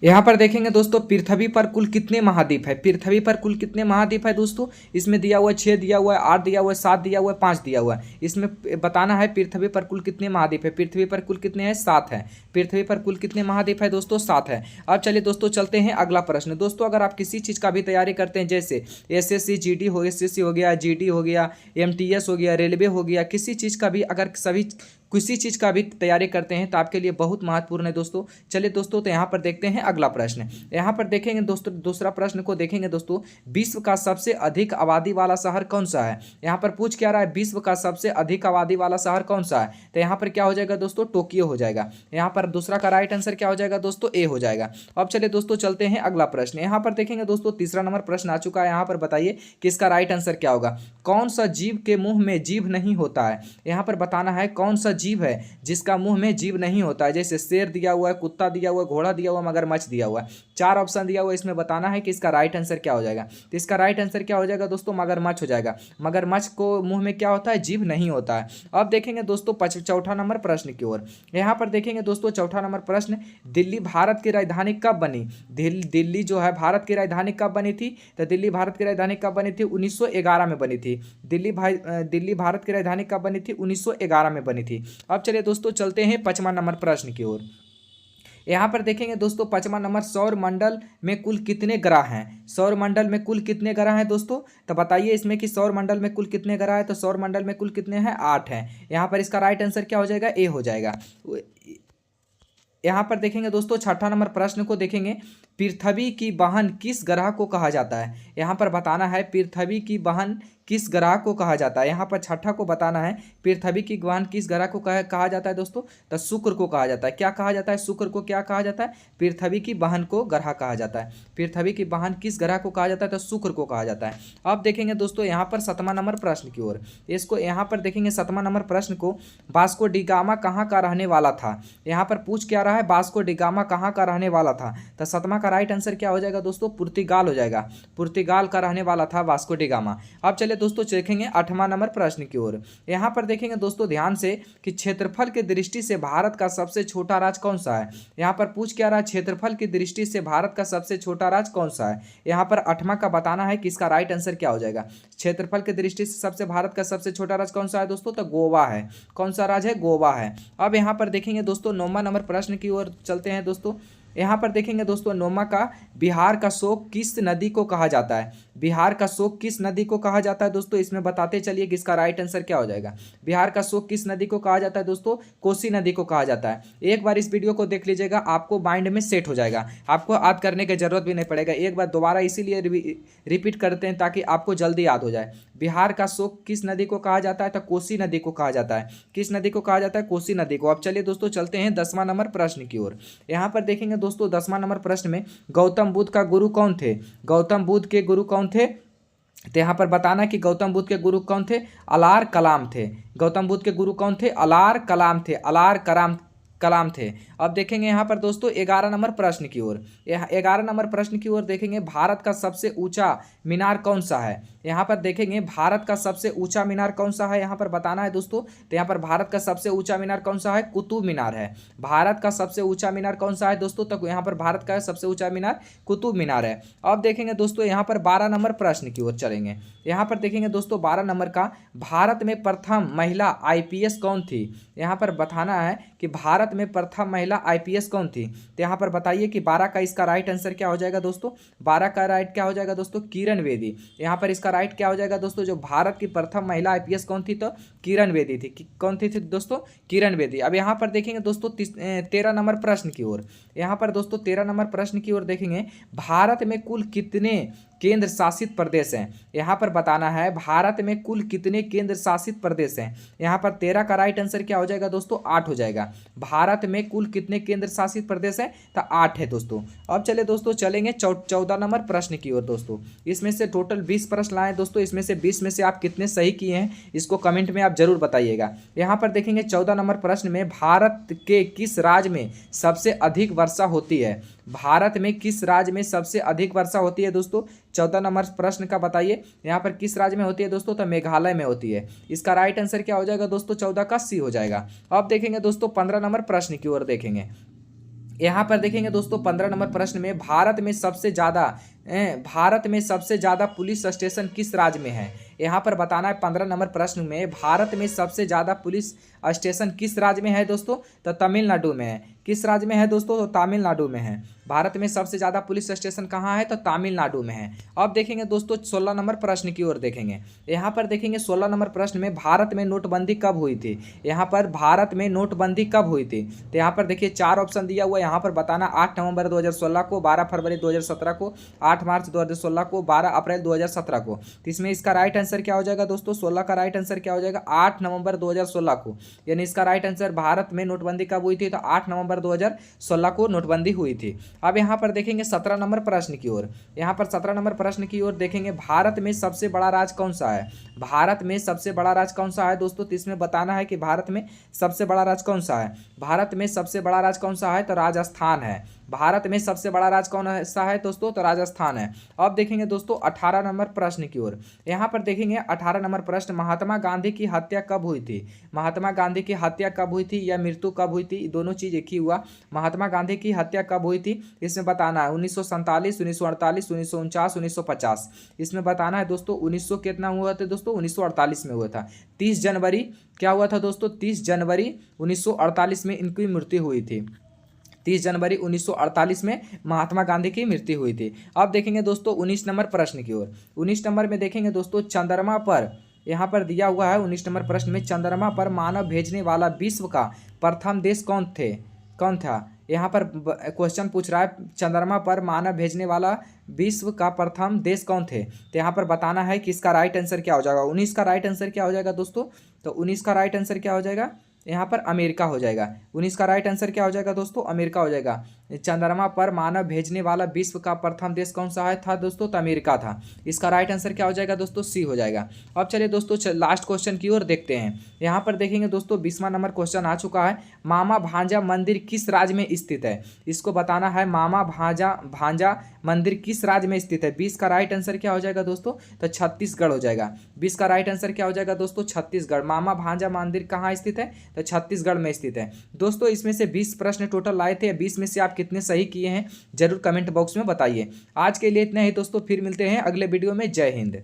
यहाँ पर देखेंगे दोस्तों पृथ्वी पर कुल कितने महाद्वीप है। पृथ्वी पर कुल कितने महाद्वीप है दोस्तों, इसमें दिया हुआ है 6 दिया हुआ है, 8 दिया हुआ है, 7 दिया हुआ है, 5 दिया हुआ है। इसमें बताना है पृथ्वी पर कुल कितने महाद्वीप है। पृथ्वी पर कुल कितने हैं, 7 है। पृथ्वी पर कुल कितने महाद्वीप है दोस्तों, 7 है। अब चलिए दोस्तों चलते हैं अगला प्रश्न। दोस्तों अगर आप किसी चीज़ का भी तैयारी करते हैं, जैसे एसएससी जीडी हो, एसएससी हो गया, जीडी हो गया, एमटीएस हो गया, रेलवे हो गया, किसी चीज़ का भी अगर सभी किसी चीज़ का भी तैयारी करते हैं तो आपके लिए बहुत महत्वपूर्ण है दोस्तों। चलिए दोस्तों तो यहाँ पर देखते हैं अगला प्रश्न। यहाँ पर देखेंगे दोस्तों, दूसरा प्रश्न को देखेंगे दोस्तों, विश्व का सबसे अधिक आबादी वाला शहर कौन सा है। यहाँ पर पूछ क्या रहा है, विश्व का सबसे अधिक आबादी वाला शहर कौन सा है। तो यहाँ पर क्या हो जाएगा दोस्तों, टोक्यो हो जाएगा। यहाँ पर दूसरा का राइट आंसर क्या हो जाएगा दोस्तों, ए हो जाएगा। अब चलिए दोस्तों चलते हैं अगला प्रश्न। यहाँ पर देखेंगे दोस्तों तीसरा नंबर प्रश्न आ चुका है। यहाँ पर बताइए कि इसका राइट आंसर क्या होगा। कौन सा जीव के मुंह में जीभ नहीं होता है। यहाँ पर बताना है कौन सा जीव है जिसका मुंह में जीभ नहीं होता है। जैसे शेर दिया हुआ है, कुत्ता दिया हुआ है, घोड़ा दिया हुआ है, मगरमच्छ दिया हुआ है। 4 ऑप्शन दिया हुआ है, इसमें बताना है कि इसका राइट आंसर क्या हो जाएगा। तो इसका राइट आंसर क्या हो जाएगा दोस्तों, मगरमच्छ हो जाएगा। मगरमच्छ को मुंह में क्या होता है, जीभ नहीं होता है। अब देखेंगे दोस्तों चौथा नंबर प्रश्न की ओर। यहाँ पर देखेंगे दोस्तों चौथा नंबर प्रश्न, दिल्ली भारत की राजधानी कब बनी। दिल्ली जो है भारत की राजधानी कब बनी थी। तो दिल्ली भारत की राजधानी कब बनी थी, 1911 में बनी थी। दिल्ली भारत की राजधानी कब बनी थी, 1911 में बनी थी। अब चलिए दोस्तों चलते हैं 5वां नंबर प्रश्न की ओर। यहाँ पर देखेंगे दोस्तों 5वां नंबर, सौर मंडल में कुल कितने ग्रह हैं। सौर मंडल में कुल कितने ग्रह हैं दोस्तों, तो बताइए इसमें कि सौर मंडल में कुल कितने ग्रह हैं। तो सौर मंडल में कुल कितने हैं, 8 हैं। यहाँ पर इसका राइट आंसर क्या हो जाएगा, ए हो जाएगा। यहाँ पर देखेंगे दोस्तों 6ठा नंबर प्रश्न को देखेंगे, पृथ्वी की बहन किस ग्रह को कहा जाता है। यहाँ पर बताना है पृथ्वी की बहन किस ग्रह को कहा जाता है। यहाँ पर 6ठा को बताना है पृथ्वी की बहन किस ग्रह को कहा जाता है दोस्तों, तो शुक्र को कहा जाता है। क्या कहा जाता है, शुक्र को क्या कहा जाता है, पृथ्वी की बहन को ग्रह कहा जाता है। पृथ्वी की बहन किस ग्रह को कहा जाता है, तो शुक्र को कहा जाता है। अब देखेंगे दोस्तों यहाँ पर 7वां नंबर प्रश्न की ओर। इसको यहाँ पर देखेंगे 7वां नंबर प्रश्न को, वास्को डी गामा कहाँ का रहने वाला था। यहाँ पर पूछ क्या रहा है, वास्को डी गामा कहाँ का रहने वाला था। तो 7वां का राइट आंसर क्या हो जाएगा दोस्तों, पुर्तगाल हो जाएगा। पुर्तगाल का रहने वाला था वास्को डी गामा। अब चलिए दोस्तों देखेंगे 8वां नंबर प्रश्न की ओर। यहाँ पर देखेंगे दोस्तों ध्यान से कि क्षेत्रफल की दृष्टि से भारत का सबसे छोटा राज्य कौन सा है। यहाँ पर पूछ क्या रहा है, क्षेत्रफल की दृष्टि से भारत का सबसे छोटा राज्य कौन सा है। यहाँ पर 8वां का बताना है कि इसका राइट आंसर क्या हो जाएगा। क्षेत्रफल की दृष्टि से सबसे भारत का सबसे छोटा राज्य कौन सा है दोस्तों, तो गोवा है। कौन सा राज्य है, गोवा है। अब यहाँ पर देखेंगे दोस्तों 9वां नंबर प्रश्न की ओर चलते हैं दोस्तों। यहाँ पर देखेंगे दोस्तों 9वां का, बिहार का शोक किस नदी को कहा जाता है। बिहार का शोक किस नदी को कहा जाता है दोस्तों, इसमें बताते चलिए कि इसका राइट आंसर क्या हो जाएगा। बिहार का शोक किस नदी को कहा जाता है दोस्तों, कोसी नदी को कहा जाता है। एक बार इस वीडियो को देख लीजिएगा, आपको माइंड में सेट हो जाएगा, आपको याद करने की जरूरत भी नहीं पड़ेगा। एक बार दोबारा इसीलिए रिपीट करते हैं ताकि आपको जल्दी याद हो जाए। बिहार का शोक किस नदी को कहा जाता है, तो कोसी नदी को कहा जाता है। किस नदी को कहा जाता है, कोसी नदी को। अब चलिए दोस्तों चलते हैं 10वां नंबर प्रश्न की ओर। यहाँ पर देखेंगे दोस्तों 10वां नंबर प्रश्न में, गौतम बुद्ध का गुरु कौन थे। गौतम बुद्ध के गुरु कौन थे, तो यहाँ पर बताना कि गौतम बुद्ध के गुरु कौन थे, अलार कलाम थे। गौतम बुद्ध के गुरु कौन थे, अलार कलाम थे। कलाम थे। अब देखेंगे यहाँ पर दोस्तों 11 नंबर प्रश्न की ओर। 11 नंबर प्रश्न की ओर देखेंगे, भारत का सबसे ऊंचा मीनार कौन सा है। यहाँ पर देखेंगे भारत का सबसे ऊंचा मीनार कौन सा है, यहाँ पर बताना है दोस्तों। तो यहाँ पर भारत का सबसे ऊंचा मीनार कौन सा है, कुतुब मीनार है। भारत का सबसे ऊंचा मीनार कौन सा है दोस्तों, तो यहाँ पर भारत का सबसे ऊंचा मीनार कुतुब मीनार है। अब देखेंगे दोस्तों यहाँ पर 12 नंबर प्रश्न की ओर चलेंगे। यहाँ पर देखेंगे दोस्तों 12 नंबर का, भारत में प्रथम महिला आईपीएस कौन थी। यहाँ पर बताना है कि भारत में प्रथम महिला आईपीएस कौन थी। तो यहाँ पर बताइए कि 12 का इसका राइट आंसर क्या हो जाएगा दोस्तों। 12 का राइट क्या हो जाएगा दोस्तों, किरण बेदी। यहाँ पर इसका राइट क्या हो जाएगा दोस्तों, जो भारत की प्रथम महिला आईपीएस कौन थी, तो किरण बेदी थी। कौन थी दोस्तों, किरण बेदी। अब यहाँ पर देखेंगे दोस्तों 13 नंबर प्रश्न की ओर। यहाँ पर दोस्तों 13 नंबर प्रश्न की ओर देखेंगे, भारत में कुल कितने केंद्र शासित प्रदेश हैं। यहाँ पर बताना है भारत में कुल कितने केंद्र शासित प्रदेश हैं। यहाँ पर 13 का राइट आंसर क्या हो जाएगा दोस्तों, 8 हो जाएगा। भारत में कुल कितने केंद्र शासित प्रदेश हैं, तो 8 है दोस्तों। अब चले दोस्तों चलेंगे 14 नंबर प्रश्न की ओर दोस्तों। इसमें से टोटल 20 प्रश्न लाए दोस्तों, इसमें से 20 में से आप कितने सही किए हैं इसको कमेंट में आप जरूर बताइएगा। यहाँ पर देखेंगे 14 नंबर प्रश्न में, भारत के किस राज्य में सबसे अधिक वर्षा होती है। भारत में किस राज्य में सबसे अधिक वर्षा होती है दोस्तों, 14 नंबर प्रश्न का बताइए। यहाँ पर किस राज्य में होती है दोस्तों, तो मेघालय में होती है। इसका राइट आंसर क्या हो जाएगा दोस्तों, 14 का सी हो जाएगा। अब देखेंगे दोस्तों 15 नंबर प्रश्न की ओर देखेंगे। यहाँ पर देखेंगे दोस्तों 15 नंबर प्रश्न में भारत में सबसे ज़्यादा पुलिस स्टेशन किस राज्य में है। यहाँ पर बताना है 15 नंबर प्रश्न में भारत में सबसे ज़्यादा पुलिस स्टेशन किस राज्य में है दोस्तों, तो तमिलनाडु में है। किस राज्य में है दोस्तों, तो तमिलनाडु में है। भारत में सबसे ज़्यादा पुलिस स्टेशन कहाँ है, तो तमिलनाडु में है। अब देखेंगे दोस्तों 16 नंबर प्रश्न की ओर देखेंगे। यहाँ पर देखेंगे 16 नंबर प्रश्न में भारत में नोटबंदी कब हुई थी। यहाँ पर भारत में नोटबंदी कब हुई थी, तो यहाँ पर देखिए 4 ऑप्शन दिया हुआ है। यहाँ पर बताना 8 नवंबर 2016 को, 12 फरवरी 2017 को, 8 मार्च 2016 को, 12 अप्रैल 2017 को। तो इसमें इसका राइट आंसर क्या हो जाएगा दोस्तों, 16 का राइट आंसर क्या हो जाएगा, 8 नवंबर 2016 को। यानी इसका राइट आंसर भारत में नोटबंदी कब हुई थी, तो 8 नवंबर 2016 को नोटबंदी हुई थी। अब यहाँ पर देखेंगे 17 नंबर प्रश्न की ओर। यहाँ पर 17 नंबर प्रश्न की ओर देखेंगे भारत में सबसे बड़ा राज्य कौन सा है। भारत में सबसे बड़ा राज्य कौन सा है दोस्तों, तो इसमें बताना है कि भारत में सबसे बड़ा राज्य कौन सा है। भारत में सबसे बड़ा राज्य कौन सा है, तो राजस्थान है। भारत में सबसे बड़ा राज्य कौन सा है दोस्तों, तो राजस्थान है। अब देखेंगे दोस्तों 18 नंबर प्रश्न की ओर। यहाँ पर देखेंगे 18 नंबर प्रश्न, महात्मा गांधी की हत्या कब हुई थी। महात्मा गांधी की हत्या कब हुई थी या मृत्यु कब हुई थी, दोनों चीज एक ही हुआ। महात्मा गांधी की हत्या कब हुई थी, इसमें बताना है 1947, 1948, 1949, 1950। इसमें बताना है दोस्तों 1900 कितना हुआ था दोस्तों, 1948 में हुआ था। 30 जनवरी क्या हुआ था दोस्तों, 30 जनवरी 1948 में इनकी मृत्यु हुई थी। 30 जनवरी 1948 में महात्मा गांधी की मृत्यु हुई थी। अब देखेंगे दोस्तों 19 नंबर प्रश्न की ओर। 19 नंबर में देखेंगे दोस्तों चंद्रमा पर, यहाँ पर दिया हुआ है 19 नंबर प्रश्न में, चंद्रमा पर मानव भेजने वाला विश्व का प्रथम देश कौन था। यहाँ पर क्वेश्चन पूछ रहा है चंद्रमा पर मानव भेजने वाला विश्व का प्रथम देश कौन थे। तो यहाँ पर बताना है कि इसका राइट आंसर क्या हो जाएगा। 19 का राइट आंसर क्या हो जाएगा दोस्तों, तो 19 का राइट आंसर क्या हो जाएगा, यहाँ पर अमेरिका हो जाएगा। 19 का राइट आंसर क्या हो जाएगा दोस्तों, अमेरिका हो जाएगा। चंद्रमा पर मानव भेजने वाला विश्व का प्रथम देश कौन सा है था दोस्तों, तो अमेरिका था। इसका राइट आंसर क्या हो जाएगा दोस्तों, सी हो जाएगा। अब चलिए दोस्तों लास्ट क्वेश्चन की ओर देखते हैं। यहाँ पर देखेंगे दोस्तों 20वां नंबर क्वेश्चन आ चुका है, मामा भांजा मंदिर किस राज्य में स्थित है। इसको बताना है मामा भांजा मंदिर किस राज्य में स्थित है। 20 का राइट आंसर क्या हो जाएगा दोस्तों, तो छत्तीसगढ़ हो जाएगा। 20 का राइट आंसर क्या हो जाएगा दोस्तों, छत्तीसगढ़। मामा भांजा मंदिर कहाँ स्थित है, तो छत्तीसगढ़ में स्थित है। दोस्तों इसमें से 20 प्रश्न टोटल लाए थे, 20 में से आप कितने सही किए हैं जरूर कमेंट बॉक्स में बताइए। आज के लिए इतना ही दोस्तों, फिर मिलते हैं अगले वीडियो में। जय हिंद।